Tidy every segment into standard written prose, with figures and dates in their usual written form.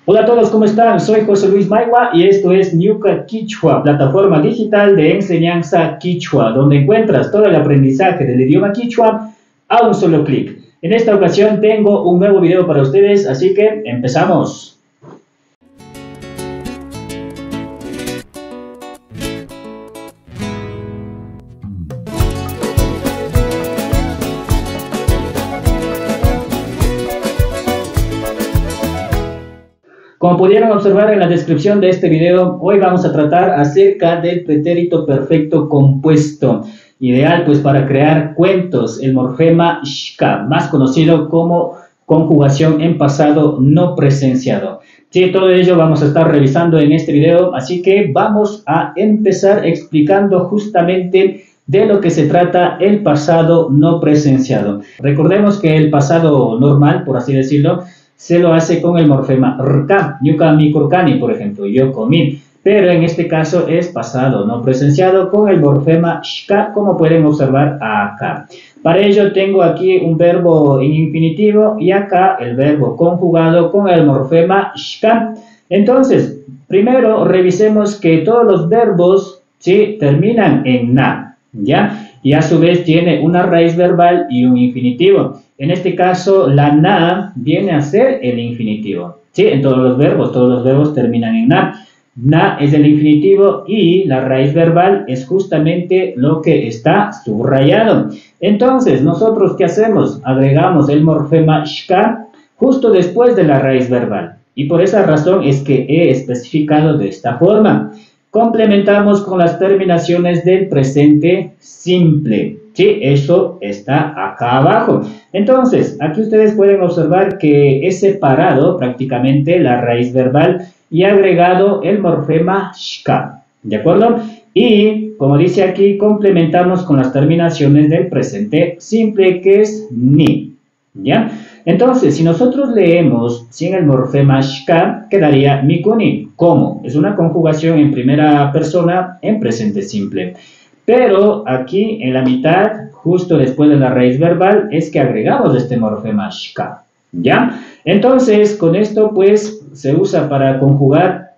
Hola a todos, ¿cómo están? Soy José Luis Maigua y esto es Ñuka Quichua, plataforma digital de enseñanza quichua, donde encuentras todo el aprendizaje del idioma quichua a un solo clic. En esta ocasión tengo un nuevo video para ustedes, así que empezamos. Como pudieron observar en la descripción de este video, hoy vamos a tratar acerca del pretérito perfecto compuesto, ideal pues para crear cuentos, el morfema shka, más conocido como conjugación en pasado no presenciado. Sí, todo ello vamos a estar revisando en este video, así que vamos a empezar explicando justamente de lo que se trata el pasado no presenciado. Recordemos que el pasado normal, por así decirlo, se lo hace con el morfema rka, yuka mi kurkani, por ejemplo, yo comí, pero en este caso es pasado no presenciado con el morfema shka, como pueden observar acá. Para ello tengo aquí un verbo en infinitivo y acá el verbo conjugado con el morfema shka. Entonces, primero revisemos que todos los verbos, ¿sí?, terminan en na, ¿ya? Y a su vez tiene una raíz verbal y un infinitivo. En este caso, la na viene a ser el infinitivo. ¿Sí? En todos los verbos terminan en na. Na es el infinitivo y la raíz verbal es justamente lo que está subrayado. Entonces, ¿nosotros qué hacemos? Agregamos el morfema shka justo después de la raíz verbal. Y por esa razón es que he especificado de esta forma. Complementamos con las terminaciones del presente simple. Sí, eso está acá abajo. Entonces, aquí ustedes pueden observar que he separado prácticamente la raíz verbal y he agregado el morfema shka, ¿de acuerdo? Y, como dice aquí, complementamos con las terminaciones del presente simple, que es ni, ¿ya? Entonces, si nosotros leemos sin el morfema shka, quedaría mikuni. ¿Cómo? Es una conjugación en primera persona en presente simple. Pero aquí en la mitad, justo después de la raíz verbal, es que agregamos este morfema shka, ¿ya? Entonces, con esto pues se usa para conjugar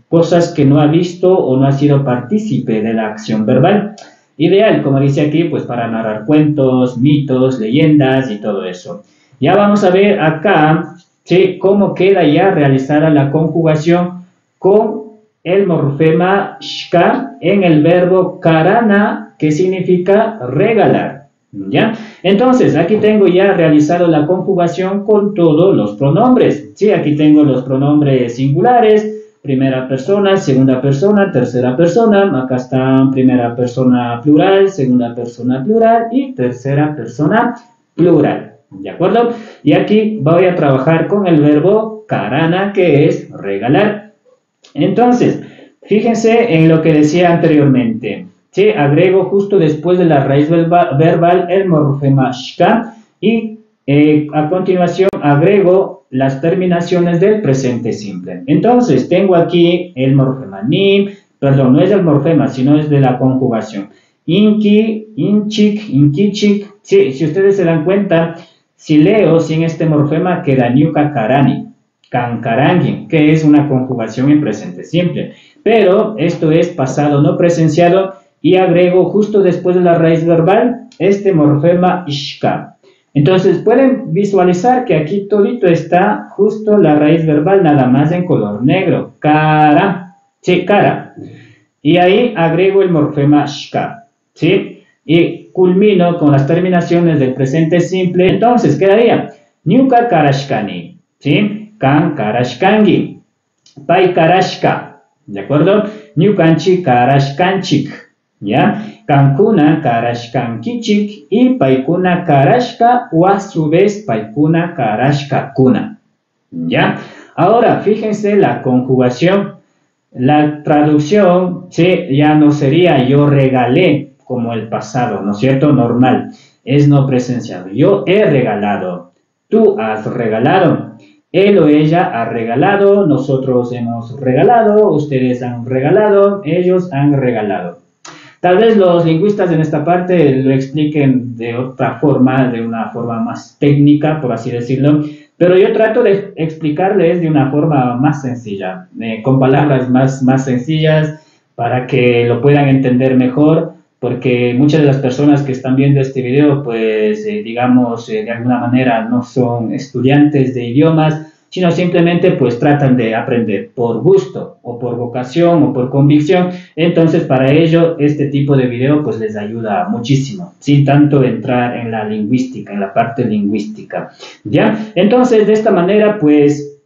cosas que no ha visto o no ha sido partícipe de la acción verbal. Ideal, como dice aquí, pues para narrar cuentos, mitos, leyendas y todo eso. Ya vamos a ver acá, ¿sí?, cómo queda ya realizada la conjugación con el morfema shka en el verbo karana, que significa regalar, ¿ya? Entonces, aquí tengo ya realizado la conjugación con todos los pronombres, ¿sí? Aquí tengo los pronombres singulares, primera persona, segunda persona, tercera persona, acá están primera persona plural, segunda persona plural y tercera persona plural, ¿de acuerdo? Y aquí voy a trabajar con el verbo karana, que es regalar. Entonces, fíjense en lo que decía anteriormente. ¿Sí? Agrego justo después de la raíz verbal el morfema shka y a continuación agrego las terminaciones del presente simple. Entonces, tengo aquí el morfema ni, perdón, no es el morfema, sino es de la conjugación. Inki, inchik, inkichik. Sí, si ustedes se dan cuenta, si leo sin este morfema queda ñuka karani, kankarangi, que es una conjugación en presente simple. Pero esto es pasado no presenciado y agrego justo después de la raíz verbal este morfema shka. Entonces pueden visualizar que aquí todito está justo la raíz verbal, nada más en color negro. Cara, sí, cara. Y ahí agrego el morfema shka, ¿sí? Y culmino con las terminaciones del presente simple. Entonces quedaría ñuka karashkani, ¿sí? Kan karashkangi, pai karashka, ¿de acuerdo? Ñukanchi karashkanchik, ¿ya? Kankuna karashkankichik y paikuna karashka o a su vez paikuna karashkakuna, ¿ya? Ahora, fíjense la conjugación, la traducción, ¿sí?, ya no sería yo regalé como el pasado, ¿no es cierto? Normal, es no presenciado. Yo he regalado, tú has regalado. Él o ella ha regalado, nosotros hemos regalado, ustedes han regalado, ellos han regalado. Tal vez los lingüistas en esta parte lo expliquen de otra forma, de una forma más técnica, por así decirlo, Pero yo trato de explicarles de una forma más sencilla, con palabras más sencillas para que lo puedan entender mejor, porque muchas de las personas que están viendo este video, pues digamos, de alguna manera no son estudiantes de idiomas, sino simplemente pues tratan de aprender por gusto o por vocación o por convicción. Entonces para ello este tipo de video pues les ayuda muchísimo, sin tanto entrar en la lingüística, en la parte lingüística, ¿ya? Entonces de esta manera pues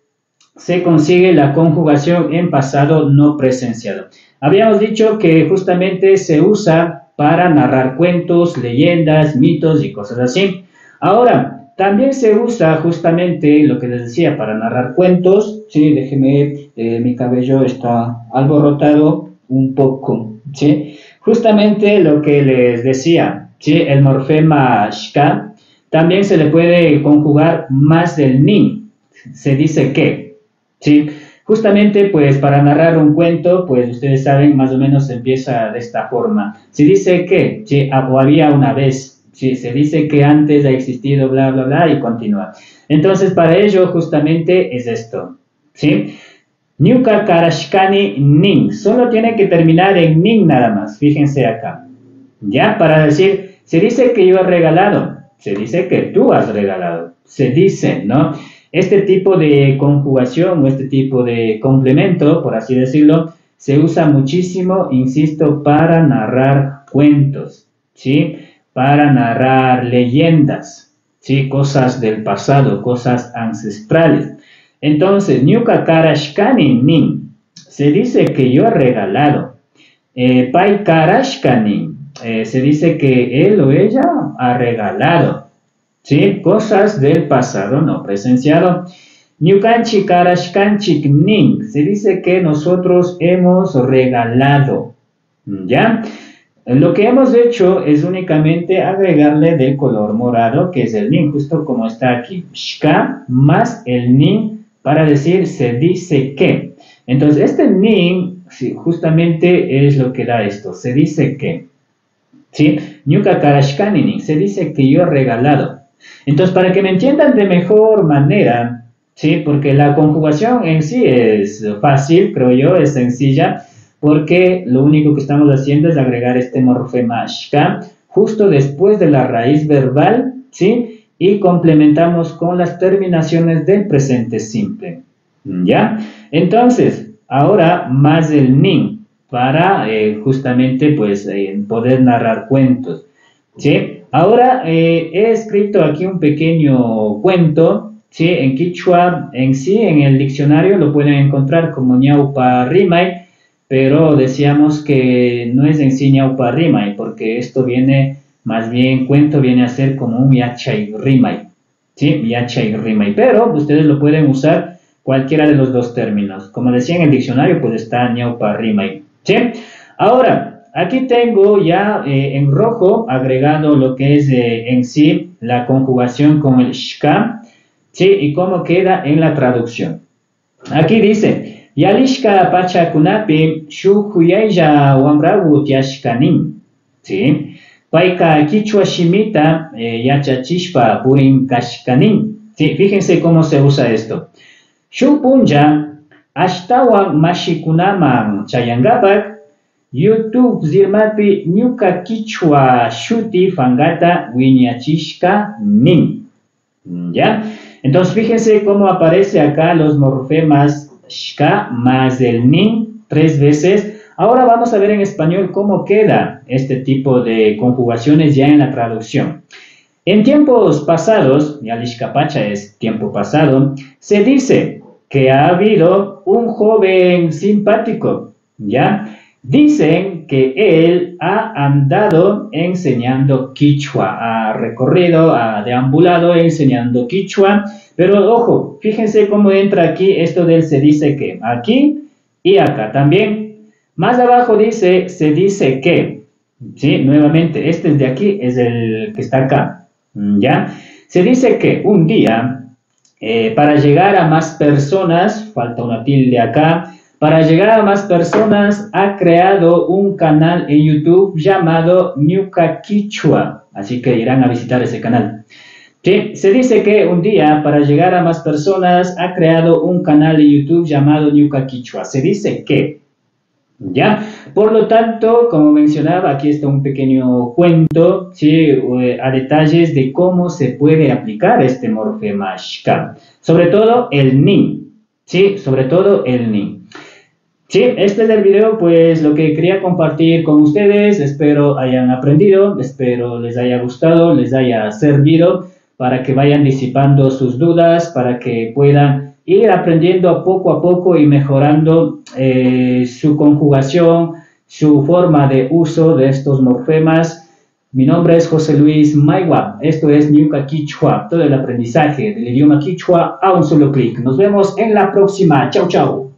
se consigue la conjugación en pasado no presenciado. Habíamos dicho que justamente se usa para narrar cuentos, leyendas, mitos y cosas así. Ahora, también se usa justamente lo que les decía para narrar cuentos. Sí, déjeme, mi cabello está alborotado un poco. Sí, justamente lo que les decía. Sí, el morfema shka también se le puede conjugar más del nin. Se dice que. Sí, justamente pues para narrar un cuento, pues ustedes saben más o menos se empieza de esta forma. Se dice que, sí, o había una vez. Sí, se dice que antes ha existido bla, bla, bla y continúa. Entonces, para ello justamente es esto, ¿sí? Nyuka karashkani nin. Solo tiene que terminar en nin nada más. Fíjense acá. Ya, para decir, se dice que yo he regalado. Se dice que tú has regalado. Se dice, ¿no? Este tipo de conjugación o este tipo de complemento, por así decirlo, se usa muchísimo, insisto, para narrar cuentos, ¿sí? Para narrar leyendas, ¿sí? Cosas del pasado, cosas ancestrales. Entonces, Nyuka Karashkani Nin, se dice que yo he regalado. Pai Karashkani, se dice que él o ella ha regalado, ¿sí? Cosas del pasado no presenciado. Nyukanchi Karashkanchik Nin, se dice que nosotros hemos regalado, ¿ya? Lo que hemos hecho es únicamente agregarle del color morado, que es el nin, justo como está aquí, shka más el nin para decir se dice que. Entonces, este nin, sí, justamente es lo que da esto, se dice que. ¿Sí? Nyuka karashkani nin, se dice que yo he regalado. Entonces, para que me entiendan de mejor manera, ¿sí? Porque la conjugación en sí es fácil, creo yo, es sencilla, porque lo único que estamos haciendo es agregar este morfema shka justo después de la raíz verbal, ¿sí? Y complementamos con las terminaciones del presente simple, ¿ya? Entonces, ahora más el nin para justamente pues poder narrar cuentos, ¿sí? Ahora he escrito aquí un pequeño cuento, ¿sí? En Quichua en sí, en el diccionario lo pueden encontrar como ñaupa rimay, pero decíamos que no es en sí ñaupa rimay, porque esto viene, más bien cuento viene a ser como un yachay rimay, ¿sí? Yachay rimay, pero ustedes lo pueden usar cualquiera de los dos términos. Como decía en el diccionario, pues está ñaupa rimay, ¿sí? Ahora, aquí tengo ya en rojo agregado lo que es en sí la conjugación con el shka, ¿sí? Y cómo queda en la traducción. Aquí dice, Yalishka pachakunapi shukuyaya wamragu tiashkanin, ¿sí? Paika kichwa shimita yachachishpa purin kashkanin, ¿sí? Fíjense cómo se usa esto. Shupunja ashtawan mashikunaman chayangapak YouTube zirmapi nyuka kichwa shuti fangata wiñachishka nin, ¿ya? Entonces fíjense cómo aparece acá los morfemas shka más el nin 3 veces. Ahora vamos a ver en español cómo queda este tipo de conjugaciones ya en la traducción. En tiempos pasados, ya lishkapacha es tiempo pasado, se dice que ha habido un joven simpático, ¿ya? Dicen que él ha andado enseñando quichua, ha recorrido, ha deambulado enseñando quichua, pero ojo, fíjense cómo entra aquí esto del se dice que, aquí y acá también. Más abajo dice, se dice que, ¿sí? Nuevamente, este de aquí es el que está acá, ¿ya? Se dice que un día, para llegar a más personas, falta una tilde acá, para llegar a más personas ha creado un canal en YouTube llamado Nyuka Quichua, así que irán a visitar ese canal. Sí, se dice que un día, para llegar a más personas, ha creado un canal de YouTube llamado Ñuka Quichua. Se dice que, ¿ya? Por lo tanto, como mencionaba, aquí está un pequeño cuento, ¿sí? A detalles de cómo se puede aplicar este morfema shka. Sobre todo el ni, ¿sí? Sobre todo el ni. Sí, este es el video, pues lo que quería compartir con ustedes. Espero hayan aprendido, espero les haya gustado, les haya servido para que vayan disipando sus dudas, para que puedan ir aprendiendo poco a poco y mejorando su conjugación, su forma de uso de estos morfemas. Mi nombre es José Luis Maiwa, esto es Ñuka Quichua, todo el aprendizaje del idioma Quichua a un solo clic. Nos vemos en la próxima. Chau, chau.